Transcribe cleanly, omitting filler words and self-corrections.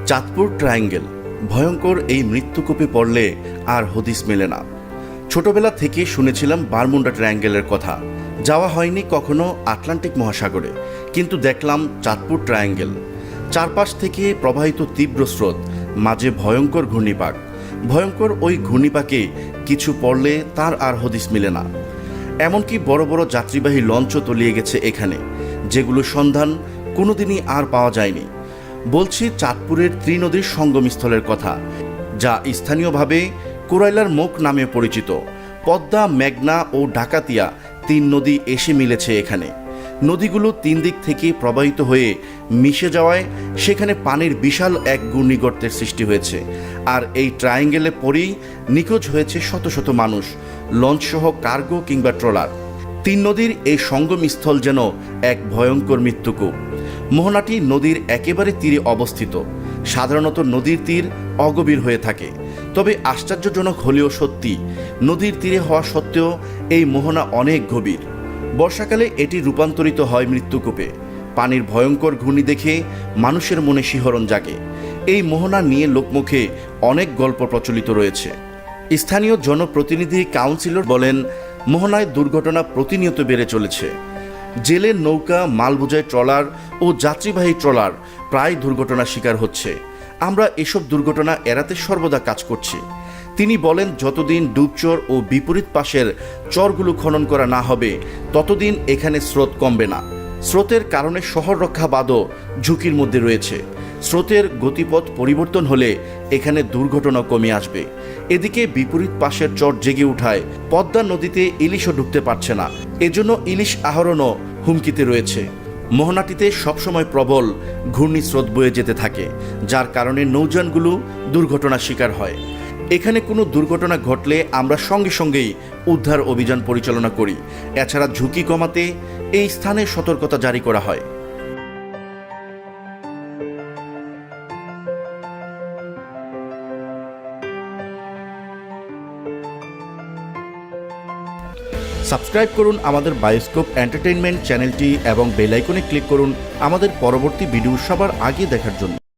Chandpur triangle ভয়ঙ্কর এই মৃত্যুকূপে পড়লে আর হদিস মেলে না। ছোটবেলা থেকে শুনেছিলাম বারমুডা ট্রায়াঙ্গেলের কথা। যাওয়া হয়নি কখনো আটলান্টিক মহাসাগরে, কিন্তু দেখলাম চাঁদপুর ট্রায়াঙ্গেল। চারপাশ থেকে প্রবাহিত তীব্র স্রোত, মাঝে ভয়ঙ্কর ঘূর্ণিপাক। ভয়ঙ্কর ওই ঘূর্ণিপাকে কিছু পড়লে তার আর হদিস মিলে না। এমনকি বড় বড় যাত্রীবাহী লঞ্চও তলিয়ে গেছে এখানে, যেগুলো সন্ধান কোনোদিনই আর পাওয়া যায়নি। বলছি চাঁদপুরের ত্রিনদীর সঙ্গমস্থলের কথা, যা স্থানীয়ভাবে কোরাইলার মুখ নামে পরিচিত। পদ্মা, মেঘনা ও ডাকাতিয়া তিন নদী এসে মিলেছে এখানে। নদীগুলো তিন দিক থেকে প্রবাহিত হয়ে মিশে যাওয়ায় সেখানে পানির বিশাল এক ঘূর্ণিগর্তের সৃষ্টি হয়েছে। আর এই ট্রায়াঙ্গেলে পরেই নিখোঁজ হয়েছে শত শত মানুষ, লঞ্চসহ কার্গো কিংবা ট্রলার। তিন নদীর এই সঙ্গমস্থল যেন এক ভয়ঙ্কর মৃত্যুকূপ। মোহনাটি নদীর একেবারে তীরে অবস্থিত। সাধারণত নদীর তীর অগভীর হয়ে থাকে, তবে আশ্চর্যজনক হলেও সত্যি, নদীর তীরে হওয়া সত্ত্বেও এই মোহনা অনেক গভীর। বর্ষাকালে এটি রূপান্তরিত হয় মৃত্যুকূপে। পানির ভয়ঙ্কর ঘূর্ণি দেখে মানুষের মনে শিহরণ জাগে। এই মোহনা নিয়ে লোকমুখে অনেক গল্প প্রচলিত রয়েছে। স্থানীয় জনপ্রতিনিধি কাউন্সিলর বলেন, মোহনায় দুর্ঘটনা প্রতিনিয়ত বেড়ে চলেছে। জেলের নৌকা, মালবোঝাই ট্রলার ও যাত্রীবাহী ট্রলার প্রায় দুর্ঘটনার শিকার হচ্ছে। আমরা এসব দুর্ঘটনা এড়াতে সর্বদা কাজ করছি। তিনি বলেন, যতদিন ডুবচর ও বিপরীত পাশের চরগুলো খনন করা না হবে, ততদিন এখানে স্রোত কমবে না। স্রোতের কারণে শহর রক্ষা বাদও ঝুঁকির মধ্যে রয়েছে। স্রোতের গতিপথ পরিবর্তন হলে এখানে দুর্ঘটনা কমে আসবে। এদিকে বিপরীত পাশের চর জেগে উঠায় পদ্মা নদীতে ইলিশও ঢুকতে পারছে না। এজন্য ইলিশ আহরণও হুমকিতে রয়েছে। মোহনাটিতে সবসময় প্রবল ঘূর্ণিস্রোত বয়ে যেতে থাকে, যার কারণে নৌযানগুলো দুর্ঘটনার শিকার হয়। এখানে কোনো দুর্ঘটনা ঘটলে আমরা সঙ্গে সঙ্গেই উদ্ধার অভিযান পরিচালনা করি। এছাড়া ঝুঁকি কমাতে এই স্থানে সতর্কতা জারি করা হয়। সাবস্ক্রাইব করুন আমাদের বায়োস্কোপ এন্টারটেইনমেন্ট চ্যানেলটি এবং বেল আইকনে ক্লিক করুন আমাদের পরবর্তী ভিডিও সবার আগে দেখার জন্য।